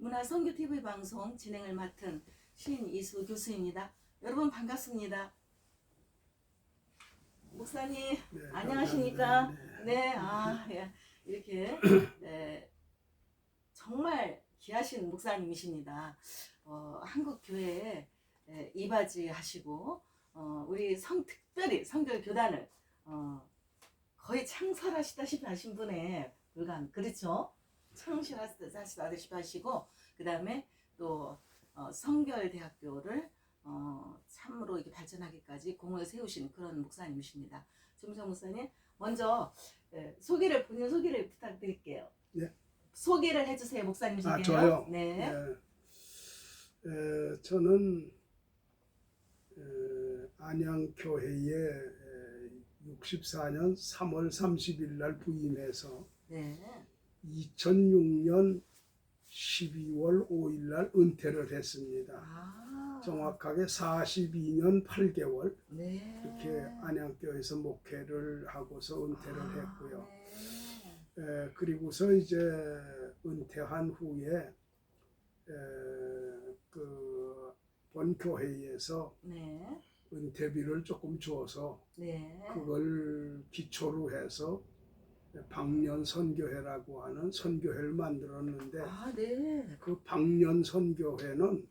문화선교 TV 방송 진행을 맡은 신이수 교수입니다. 여러분 반갑습니다. 목사님 네, 안녕하십니까? 감사합니다. 네, 예. 이렇게 정말 귀하신 목사님이십니다. 한국 교회에 이바지 하시고 우리 특별히 성결 교단을 거의 창설하시다시피 하신 분에 불과한, 그렇죠? 창실하시다시피 하시고, 그 다음에 또 성결대학교를 참으로 이렇게 발전하기까지 공을 세우신 그런 목사님이십니다. 정미정 목사님, 먼저 본인 소개를 부탁드릴게요. 예. 소개를 해주세요, 목사님이신데요. 저요? 네. 저는 안양교회에 64년 3월 30일 날 부임해서 네. 2006년 12월 5일 날 은퇴를 했습니다. 정확하게 42년 8개월 네. 이렇게 안양교회에서 목회를 하고서 은퇴를 했고요. 네. 그리고서 이제 은퇴한 후에 본 교회에서 네. 은퇴비를 조금 줘서 네. 그걸 기초로 해서 박년 선교회라고 하는 선교회를 만들었는데 네. 그 박년 선교회는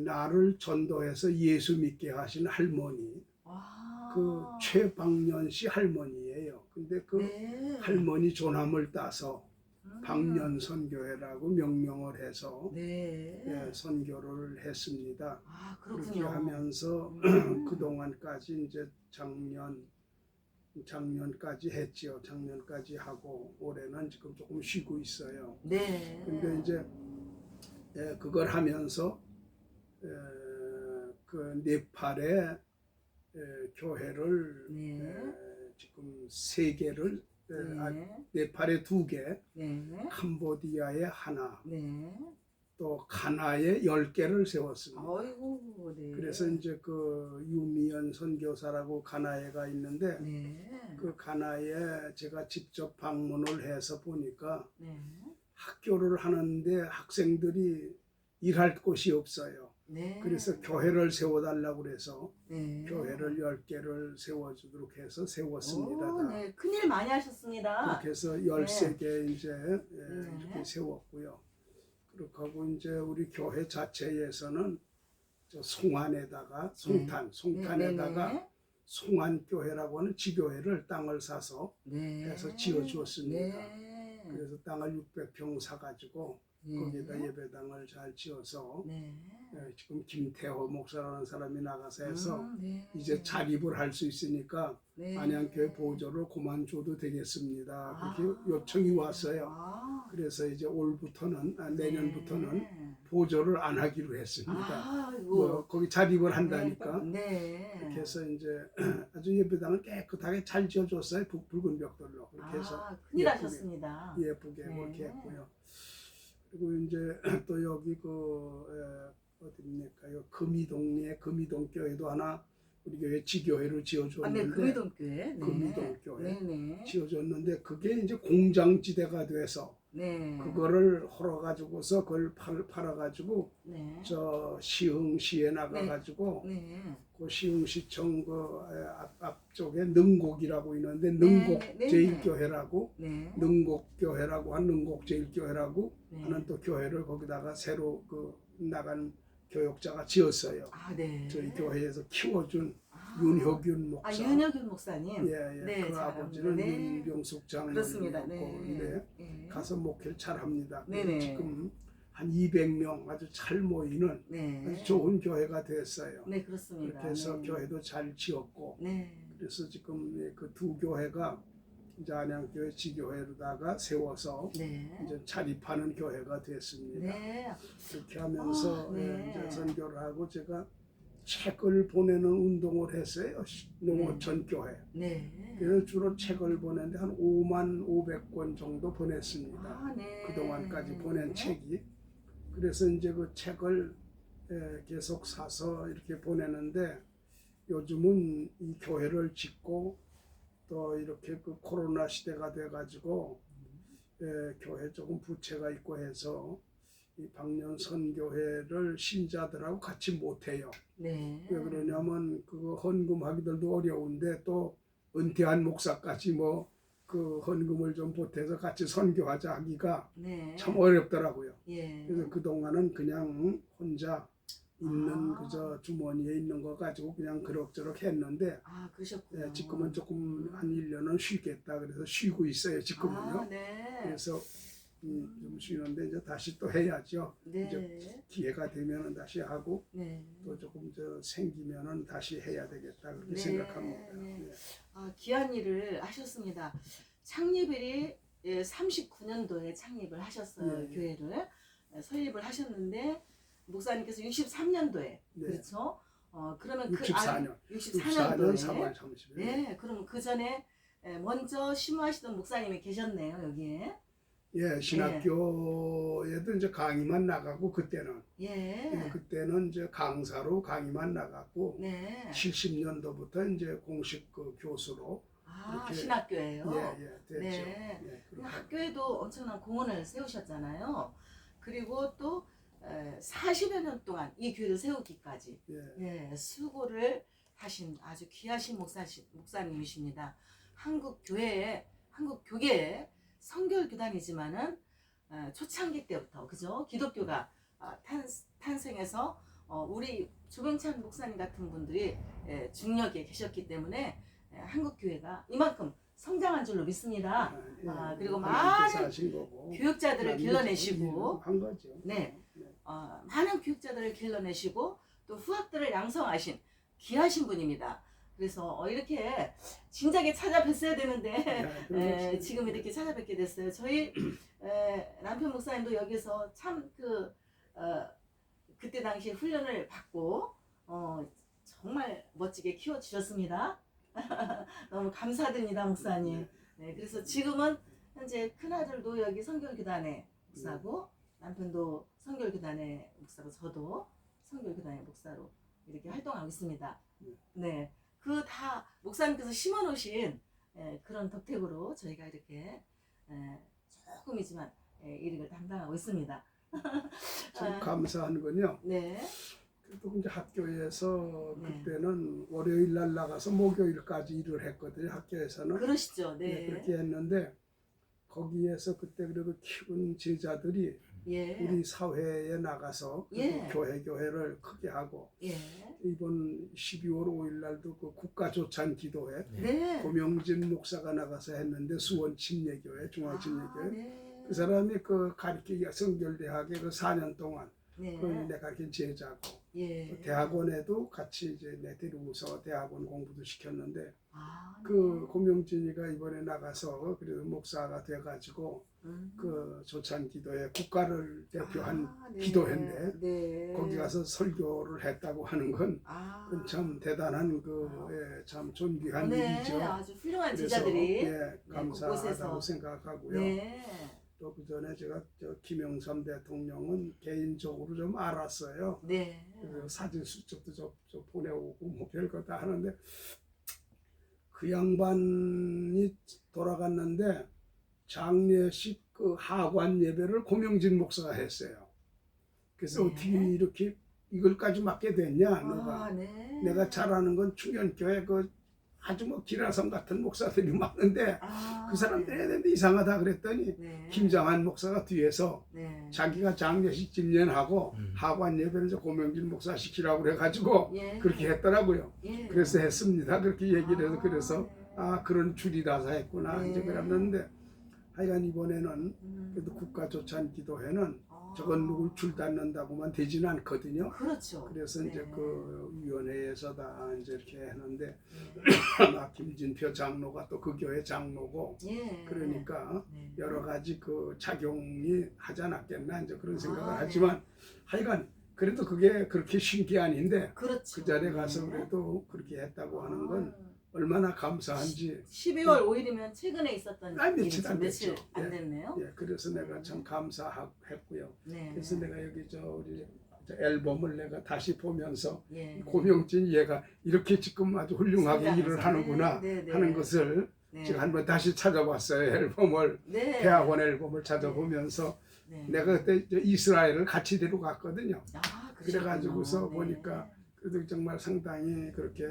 나를 전도해서 예수 믿게 하신 할머니, 그 최박년 씨 할머니예요. 근데 그 네. 할머니 존함을 따서 박년 선교회라고 명명을 해서 네. 선교를 했습니다. 그렇게 그렇군요. 하면서 그동안까지 이제 작년까지 했지요. 작년까지 하고 올해는 지금 조금 쉬고 있어요. 네. 근데 이제 그걸 하면서 그 네팔에 교회를 지금 3개를 네팔에 2개, 네. 캄보디아에 하나, 네. 또 가나에 10개를 세웠습니다. 아이고, 네. 그래서 이제 그 유미연 선교사라고 가나에가 있는데 네. 그 가나에 제가 직접 방문을 해서 보니까 네. 학교를 하는데 학생들이 일할 곳이 없어요. 네. 그래서 교회를 세워달라고 그래서 네. 교회를 10개를 세워주도록 해서 세웠습니다. 오, 네. 큰일 많이 하셨습니다. 그렇게 해서 13개 이제 이렇게 세웠고요. 그렇게 하고 이제 우리 교회 자체에서는 저 송안에다가 송탄에다가 송안교회라고 하는 지교회를 땅을 사서 해서 지어주었습니다. 그래서 땅을 600평 사가지고 거기에다 예배당을 잘 지어서 지금 김태호 목사라는 사람이 나가서 해서 이제 자립을 할 수 있으니까 안양교회 보조를 그만줘도 되겠습니다. 그렇게 요청이 왔어요. 그래서 이제 올부터는 내년부터는 보조를 안 하기로 했습니다. 뭐 거기 자립을 한다니까. 그렇게 해서 이제 아주 예배당을 깨끗하게 잘 지어줬어요. 붉은 벽돌로. 그렇게 해서 큰일 하셨습니다. 예쁘게 그렇게 했고요. 그리고 이제 또 여기 어디입니까? 금이동에 금이동교회도 하나 우리 교회 지교회로 지어줬는데, 금이동교회. 금이동교회 지어줬는데 그게 이제 공장지대가 돼서 그거를 헐어가지고서 그걸 팔아가지고 저 시흥시에 나가가지고 그 시흥시청 그 앞쪽에 능곡이라고 있는데 능곡제일교회라고 능곡교회라고 한 능곡제일교회라고 하는 또 교회를 거기다가 새로 그 나간 교역자가 지었어요. 저희 교회에서 키워준 윤혁윤 목사. 윤혁윤 목사님. 그 아버지는 윤병숙 그렇습니다. 장로님이었고 가서 목회를 잘합니다. 지금 한 200명 아주 잘 모이는 아주 좋은 교회가 됐어요. 그렇습니다. 그렇게 해서 교회도 잘 지었고 그래서 지금 그 2교회가 이제 안양교회 지교회로다가 세워서 이제 자립하는 교회가 됐습니다. 그렇게 하면서 이제 선교를 하고 제가 책을 보내는 운동을 했어요. 농어촌 교회. 그래서 주로 책을 보냈는데 한 5만 500권 정도 보냈습니다. 그동안까지 보낸 책이. 그래서 이제 그 책을 계속 사서 이렇게 보내는데 요즘은 이 교회를 짓고 또 이렇게 그 코로나 시대가 돼가지고 교회 조금 부채가 있고 해서 이 박년 선교회를 신자들하고 같이 못해요. 네. 왜 그러냐면 그거 헌금하기들도 어려운데 또 은퇴한 목사까지 뭐 그 헌금을 좀 보태서 같이 선교하자 하기가 네. 참 어렵더라고요. 예. 그래서 그동안은 그냥 혼자 있는 아. 그저 주머니에 있는 거 가지고 그냥 그럭저럭 했는데 아, 그러셨군요. 지금은 조금 한 1년은 쉬겠다 그래서 쉬고 있어요 지금은요. 아, 네. 그래서 좀 쉬는데 이제 다시 또 해야죠. 네. 이제 기회가 되면은 다시 하고 네. 또 조금 생기면은 다시 해야 되겠다 그렇게 네, 생각합니다. 네. 네. 아, 귀한 일을 하셨습니다. 창립일이 39년도에 창립을 하셨어요. 네. 교회를 설립을 하셨는데 목사님께서 63년도에 네. 그렇죠? 그러면 64년. 64년도에 3월 30일. 네, 그럼 그 전에 먼저 심호하시던 목사님이 계셨네요, 여기에. 예, 신학교에도 이제 강의만 나가고 그때는 예. 그때는 이제 강사로 강의만 나갔고 네. 70년도부터 이제 공식 그 교수로 아, 이렇게 신학교예요. 됐죠. 네. 예, 그 학교에도 엄청난 공헌을 세우셨잖아요. 그리고 또 40여 년 동안 이 교회를 세우기까지 예. 수고를 하신 아주 귀하신 목사님이십니다. 한국 교계의 성결교단이지만은 초창기 때부터 그죠? 기독교가 탄생해서 우리 조병찬 목사님 같은 분들이 중력에 계셨기 때문에 한국 교회가 이만큼 성장한 줄로 믿습니다. 그리고 많은 교육자들을 길러내시고, 한 거죠. 네, 많은 교육자들을 길러내시고 또 후학들을 양성하신 귀하신 분입니다. 그래서 이렇게 진작에 찾아뵀어야 되는데 지금 이렇게 찾아뵙게 됐어요. 저희 남편 목사님도 여기서 참 그때 당시에 훈련을 받고 정말 멋지게 키워주셨습니다. 너무 감사드립니다, 목사님. 네, 그래서 지금은 현재 큰아들도 여기 성결교단의 목사고 남편도 성결교단의 목사고 저도 성결교단의 목사로 이렇게 활동하고 있습니다. 네, 그 다 목사님께서 심어놓으신 그런 덕택으로 저희가 이렇게 조금이지만 일을 담당하고 있습니다. 참 감사한 건요. 네. 또 이제 학교에서 네. 그때는 월요일 날 나가서 목요일까지 일을 했거든요. 학교에서는. 그러시죠. 네. 그렇게 했는데 거기에서 그때 그래도 키운 제자들이 예. 우리 사회에 나가서 예. 교회를 크게 하고 예. 이번 12월 5일 날도 그 국가조찬 기도회 네. 고명진 목사가 나가서 했는데 수원 침례교회 중앙침례교회 네. 그 사람이 그 가르치기 성결대학에 그 4년 동안 네. 그 내가 가르친 제자고 예. 대학원에도 같이 이제 내 데리고서 대학원 공부도 시켰는데 아, 그 고명진이가 이번에 나가서 그래도 목사가 돼가지고 그 조찬기도회 국가를 대표한 네. 기도회인데 네. 거기 가서 설교를 했다고 하는 건 참 아. 대단한 참 존귀한 네. 일이죠. 아주 훌륭한 그래서 제자들이 감사하다고 곳곳에서. 생각하고요. 네. 또 그 전에 제가 김영삼 대통령은 개인적으로 좀 알았어요. 네. 그래서 사진 수첩도 저 보내오고 뭐 별거 다 하는데 그 양반이 돌아갔는데 장례식 그 하관 예배를 고명진 목사가 했어요. 그래서 네. 어떻게 이렇게 이걸까지 맡게 됐냐? 너가 네. 내가 잘 아는 건 충현교회 그 아주 뭐 기라성 같은 목사들이 많은데 그 사람들이 해야 되는데 이상하다 그랬더니 네. 김장한 목사가 뒤에서 네. 자기가 장례식 집례하고 하관 예배를 이제 고명진 목사 시키라고 그래가지고 예. 그렇게 했더라고요. 예. 그래서 했습니다. 그렇게 얘기를 해서 아, 그래서 네. 그런 줄이라서 했구나 네. 이제 그랬는데 하여간 이번에는 그래도 국가조찬기도회는 저건 누굴 줄 닫는다고만 되지는 않거든요. 그렇죠. 그래서 이제 네. 그 위원회에서 다 이제 이렇게 했는데 김진표 장로가 또 그 교회 장로고 예. 그러니까 네. 여러 가지 그 작용이 하지 않았겠나 이제 그런 생각을 네. 하지만 하여간 그래도 그게 그렇게 쉬운 게 아닌데 그렇죠. 그 자리에 가서 네. 그래도 그렇게 했다고 하는 건 얼마나 감사한지 12월 5일이면 최근에 있었던 며칠 안 며칠 됐죠. 안 예. 됐네요. 그래서 내가 참 감사했고요. 네. 그래서 내가 여기 우리 앨범을 내가 다시 보면서 예. 고명진 얘가 이렇게 지금 아주 훌륭하게 성장해서. 일을 하는구나 네, 네, 네. 하는 것을 네. 지금 한번 다시 찾아봤어요. 앨범을 네. 대학원 앨범을 찾아보면서 네. 내가 그때 이스라엘을 같이 데려갔거든요. 아, 그래가지고서 그러셨군요. 보니까 그래도 정말 상당히 그렇게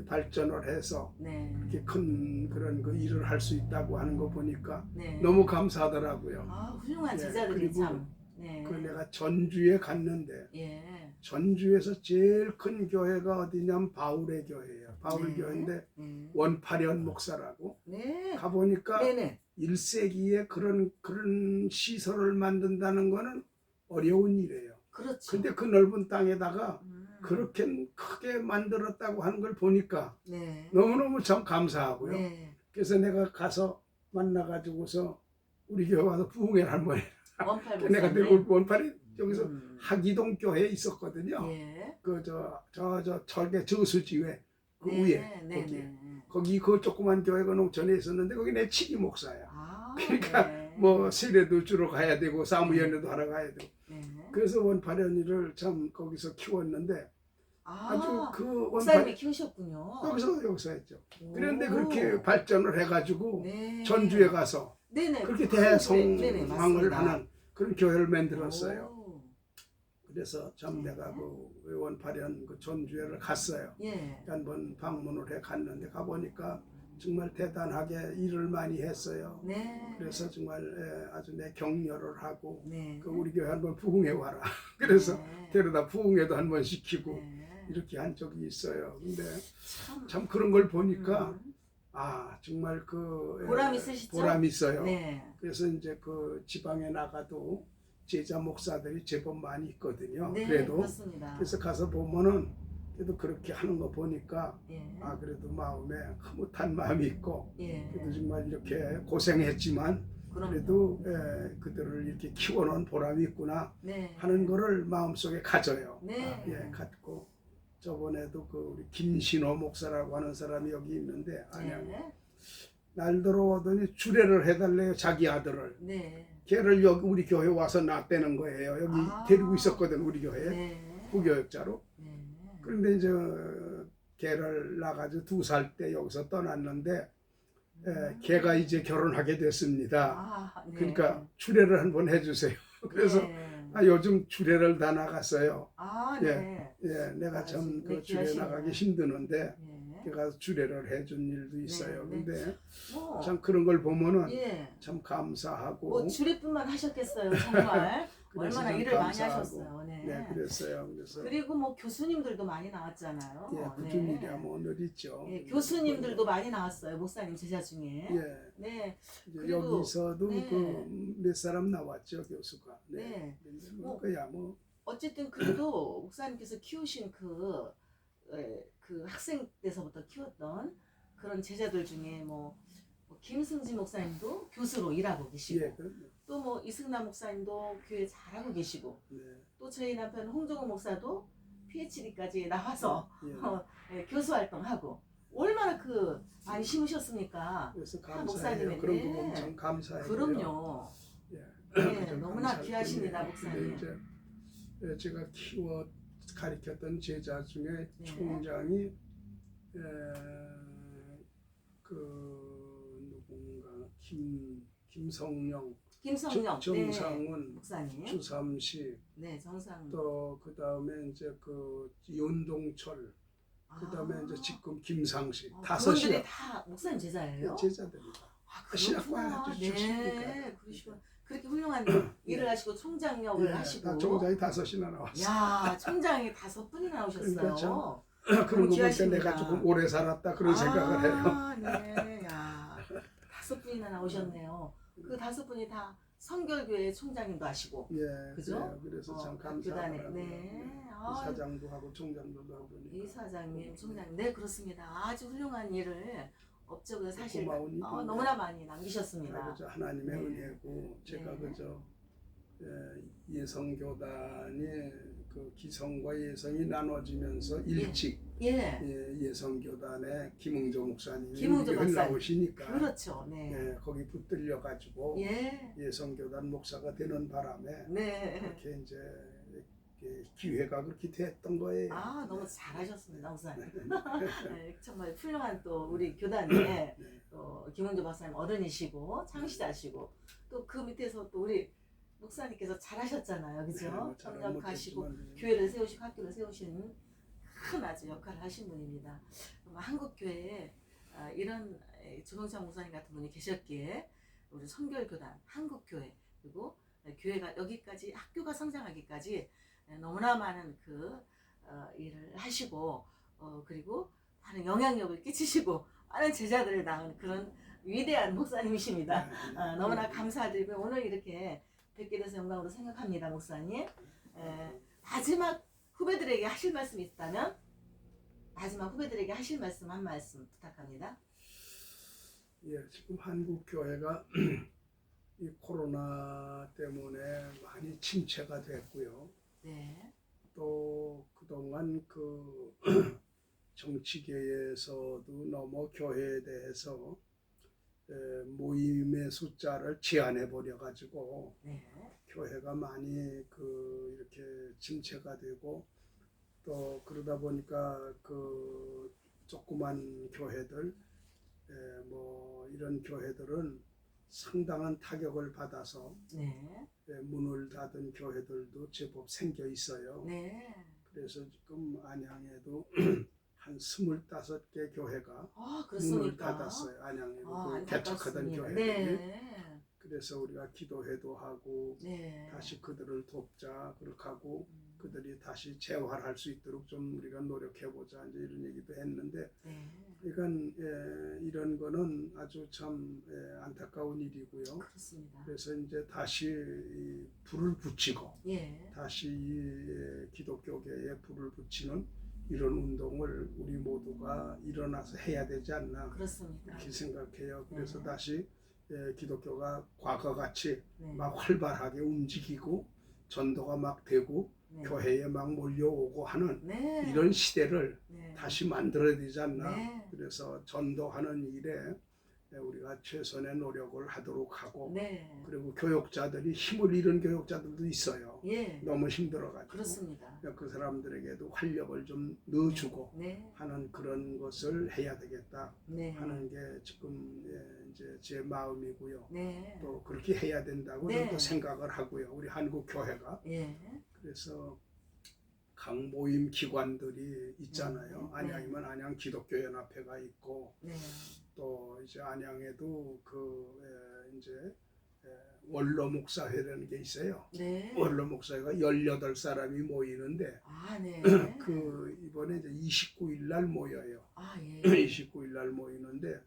발전을 해서 네. 이렇게 큰 그런 그 일을 할 수 있다고 하는 거 보니까 네. 너무 감사하더라고요. 아, 훌륭한 예, 제자들이 그리고 참. 네. 그 내가 전주에 갔는데 예. 전주에서 제일 큰 교회가 어디냐면 바울의 교회예요. 바울 네. 교회인데 네. 원파련 목사라고 네. 가보니까 네네. 1세기에 그런 시설을 만든다는 거는 어려운 일이에요. 그렇죠. 근데 그 넓은 땅에다가 음. 그렇게 크게 만들었다고 하는 걸 보니까 네. 너무너무 참 감사하고요. 네. 그래서 내가 가서 만나가지고서 우리 교회 와서 부흥회 할머니 원팔 내가 목사님. 원팔이 여기서 음. 하기동 교회에 있었거든요. 예. 그 저 철계 저수지회 그 네. 위에 네. 거기 네. 거기 그 조그만 교회가 농촌에 있었는데 거기 내 치기 목사야. 아. 그러니까 네. 뭐 세례도 주러 가야 되고 사무연회도 하러 가야 되고 네. 그래서 원파련이를 참 거기서 키웠는데 아주 그 목사님이 원파련 키우셨군요. 여기서 했죠. 오. 그런데 그렇게 발전을 해가지고 네. 전주에 가서 네네. 그렇게 네네, 대성황을 맞습니다. 하는 그런 교회를 만들었어요. 오. 그래서 참 네. 내가 그 원파련 그 전주회를 갔어요. 예. 한번 방문을 해 갔는데 가보니까 정말 대단하게 일을 많이 했어요. 네. 그래서 정말 아주 내 격려를 하고 네. 그 우리 교회 한번 부흥회 와라. 그래서 네. 데려다 부흥회도 한번 시키고 네. 이렇게 한 적이 있어요. 근데 참. 참 그런 걸 보니까 음. 아 정말 그 보람 있으시죠? 보람 있어요. 네. 그래서 이제 그 지방에 나가도 제자 목사들이 제법 많이 있거든요. 네. 그래도 그렇습니다. 그래서 가서 보면은 그래도 그렇게 하는 거 보니까 예. 아 그래도 마음에 흐뭇한 마음이 있고 예. 그래도 정말 이렇게 고생했지만 그럼요. 그래도 그들을 이렇게 키워놓은 보람이 있구나 네. 하는 거를 마음속에 가져요. 네. 아, 예, 갖고 저번에도 그 우리 김신호 목사라고 하는 사람이 여기 있는데 안양 네. 날 들어오더니 주례를 해달래요 자기 아들을. 네. 걔를 여기 우리 교회 와서 낳대는 거예요. 여기 아. 데리고 있었거든 우리 교회에 네. 부교육자로. 네. 그런데 이제 걔를 낳아가지고 2살 때 여기서 떠났는데 걔가 이제 결혼하게 됐습니다. 아, 네. 그러니까 주례를 한번 해주세요. 그래서 네. 요즘 주례를 다 나갔어요. 아, 예. 네. 예, 내가 참 네, 그 주례 귀하시네요. 나가기 힘드는데 네. 걔가 주례를 해준 일도 있어요. 네, 네. 근데 뭐, 참 그런 걸 보면은 예. 참 감사하고 뭐 주례뿐만 하셨겠어요, 정말. 그래서 얼마나 참 일을 많이 감사하고. 하셨어요. 네. 네, 그랬어요. 그래서 그리고 뭐 교수님들도 많이 나왔잖아요. 예, 꾸준히 일이야 뭐늘 있죠. 예, 교수님들도 많이 나왔어요. 목사님 제자 중에. 예, 네. 이제 그래도, 여기서도 네. 그 몇 사람 나왔죠 교수가. 네. 근데 뭐, 그야 뭐 어쨌든 그래도 목사님께서 키우신 그 학생 때서부터 키웠던 그런 제자들 중에 뭐 김승진 목사님도 교수로 일하고 계시고 예, 또 뭐 이승남 목사님도 교회 잘하고 계시고 네, 또 저희 남편 홍종호 목사도 PhD까지 나와서 예. 예, 교수 활동하고 얼마나 많이 심으셨습니까? 그래서 목사님의, 감사해요. 그런 거 네. 보면 참 감사해요. 그럼요. 예. 네, 참 너무나 감사할 귀하십니다, 뿐이에요. 목사님. 근데 이제 제가 키워 가르쳤던 제자 중에 네. 총장이 그 누군가 김성령, 김성령 정상훈, 네, 목사님. 주삼식, 네, 정상. 또 그 다음에 이제 그 윤동철, 그 다음에 이제 지금 김상식 다섯이요. 그분들이 다 목사님 제자예요? 제자들입니다. 아, 신학과에 그렇구나. 아주 출신이니까. 네, 그러시구나. 그렇게 훌륭한 일을 하시고 총장역을 예, 하시고. 다 총장이 다섯이나 나왔어요. 야, 총장이 5분이나 나오셨어요. 그러니까 참 그런 거 볼 때 귀하십니다. 내가 조금 오래 살았다 그런 생각을 해요. 아, 네. 야, 5분이나 나오셨네요. 그 5분이 다 성결교회 총장님도 하시고. 예, 그죠? 그래요. 그래서 참 교단에. 감사하더라고요. 네. 아, 이사장도 하고 총장도 하고 이 사장님, 총장님, 네 그렇습니다. 아주 훌륭한 일을 업적을 사실 고마운 일인데. 너무나 많이 남기셨습니다. 그저 하나님의 네. 은혜고 제가 네. 그저 예성교단이 그 기성과 예성이 나눠지면서 일찍 예, 예성교단의 김응조 목사님이 김응조 여기 목사님. 나오시니까 그렇죠. 네, 예, 거기 붙들려 가지고 예, 예성교단 목사가 되는 바람에 네, 그렇게 이제 기회가 그렇게 됐던 거예요. 아, 너무 잘하셨습니다, 목사님. 네. 네, 정말 훌륭한 또 우리 교단에 또 김원조 박사님 어른이시고 창시자시고 또 그 밑에서 또 우리 목사님께서 잘하셨잖아요, 그죠? 협력하시고 교회를 세우시고 학교를 세우신 큰 아주 역할을 하신 분입니다. 한국 교회에 이런 조동찬 목사님 같은 분이 계셨기에 우리 선결교단, 한국 교회 그리고 교회가 여기까지 학교가 성장하기까지 너무나 많은 그 일을 하시고 그리고 많은 영향력을 끼치시고 많은 제자들을 낳은 그런 위대한 목사님이십니다. 너무나 감사드리고 오늘 이렇게 뵙게 돼서 영광으로 생각합니다, 목사님. 마지막 후배들에게 하실 말씀이 있다면 마지막 후배들에게 하실 말씀 한 말씀 부탁합니다. 예, 지금 한국 교회가 이 코로나 때문에 많이 침체가 됐고요. 네. 또 그동안 그 정치계에서도 너무 교회에 대해서 모임의 숫자를 제한해 버려 가지고 네. 교회가 많이 그 이렇게 침체가 되고 또 그러다 보니까 그 조그만 교회들 뭐 이런 교회들은 상당한 타격을 받아서 네. 문을 닫은 교회들도 제법 생겨 있어요. 네. 그래서 지금 안양에도 한 25개 교회가 문을 그렇습니까? 닫았어요. 안양에도 그 안타깝습니다. 개척하던 교회들이. 네. 그래서 우리가 기도회도 하고 네. 다시 그들을 돕자 그렇게 하고 그들이 다시 재활할 수 있도록 좀 우리가 노력해보자 이제 이런 얘기도 했는데 네. 그러니까 이런 거는 아주 참 안타까운 일이고요. 그렇습니다. 그래서 이제 다시 이 불을 붙이고 예. 다시 이 기독교계에 불을 붙이는 이런 운동을 우리 모두가 일어나서 해야 되지 않나 그렇습니다. 이렇게 생각해요. 그래서 네. 다시 기독교가 과거같이 네. 막 활발하게 움직이고 전도가 막 되고 네. 교회에 막 몰려오고 하는 네. 이런 시대를 네. 다시 만들어야 되지 않나. 네. 그래서 전도하는 일에 우리가 최선의 노력을 하도록 하고 네. 그리고 교육자들이 힘을 잃은 교육자들도 있어요. 예. 너무 힘들어가지고 그렇습니다. 그 사람들에게도 활력을 좀 넣어주고 네. 하는 그런 것을 해야 되겠다 네. 하는 게 지금 이제 제 마음이고요. 네. 또 그렇게 해야 된다고 네. 저도 생각을 하고요. 우리 한국 교회가 예. 그래서 각 모임 기관들이 있잖아요. 네. 안양이면 안양 기독교연합회가 있고 네. 또 이제 안양에도 이제 원로 목사회라는 게 있어요. 네. 원로 목사회가 18사람이 모이는데 네. 그 이번에 이제 29일 날 모여요. 예. 29일 날 모이는데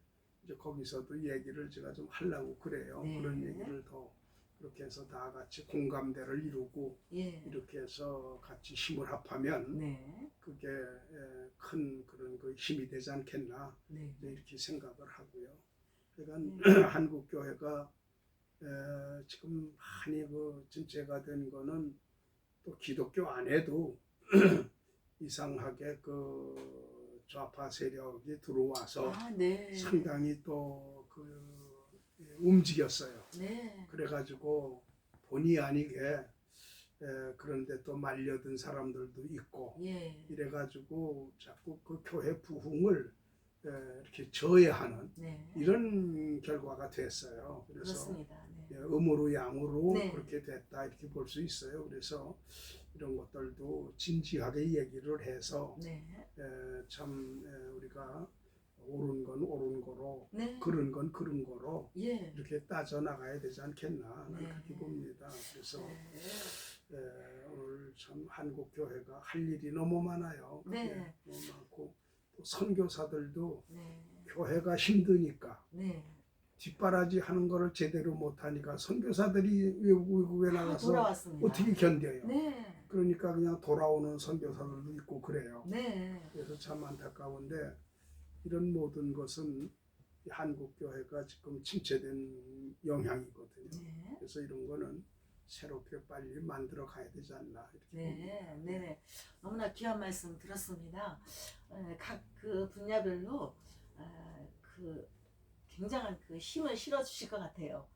이제 거기서도 얘기를 제가 좀 하려고 그래요. 네. 그런 얘기를 더 그렇게 해서 다 같이 공감대를 이루고 예. 이렇게 해서 같이 힘을 합하면 네. 그게 큰 그런 그 힘이 되지 않겠나 네. 이렇게 생각을 하고요. 그러니까 네. 한국 교회가 지금 많이 그 진짜가 된 거는 또 기독교 안에도 이상하게 그 좌파 세력이 들어와서 네. 상당히 또 그 움직였어요. 네. 그래가지고 본의 아니게 그런데 또 말려든 사람들도 있고 예. 이래가지고 자꾸 그 교회 부흥을 이렇게 저해하는 네. 이런 결과가 됐어요. 그래서 그렇습니다. 네. 음으로 양으로 네. 그렇게 됐다 이렇게 볼 수 있어요. 그래서 이런 것들도 진지하게 얘기를 해서 네. 참 우리가 옳은 건 옳은 거로 네. 그른 건 그른 거로 예. 이렇게 따져 나가야 되지 않겠나 네. 그렇게 봅니다. 그래서 네. 오늘 참 한국 교회가 할 일이 너무 많아요. 네. 너무 많고 또 선교사들도 네. 교회가 힘드니까 네. 뒷바라지 하는 거를 제대로 못하니까 선교사들이 외국에 나가서 돌아왔습니다. 어떻게 견뎌요. 네. 그러니까 그냥 돌아오는 선교사들도 있고 그래요. 네. 그래서 참 안타까운데 이런 모든 것은 한국 교회가 지금 침체된 영향이거든요. 네. 그래서 이런 거는 새롭게 빨리 만들어 가야 되지 않나 이렇게 봅니다. 네. 네. 너무나 귀한 말씀 들었습니다. 각 그 분야별로 그 굉장한 그 힘을 실어 주실 것 같아요.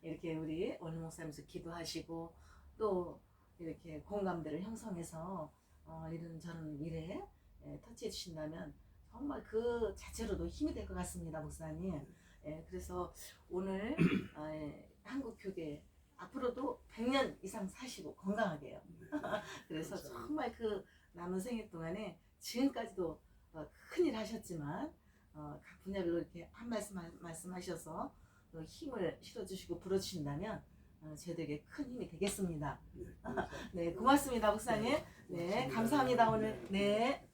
이렇게 우리 원희 목사님께서 기도하시고 또 이렇게 공감대를 형성해서 이런저런 일에 터치해 주신다면 정말 그 자체로도 힘이 될 것 같습니다, 목사님. 그래서 오늘 한국 교계 앞으로도 100년 이상 사시고 건강하게요. 그래서 정말 그 남은 생애 동안에 지금까지도 큰일 하셨지만 각 분야별로 이렇게 한 말씀하셔서 힘을 실어주시고 불어주신다면 저희들에게 큰 힘이 되겠습니다. 네, 고맙습니다, 목사님. 네, 감사합니다, 오늘. 네.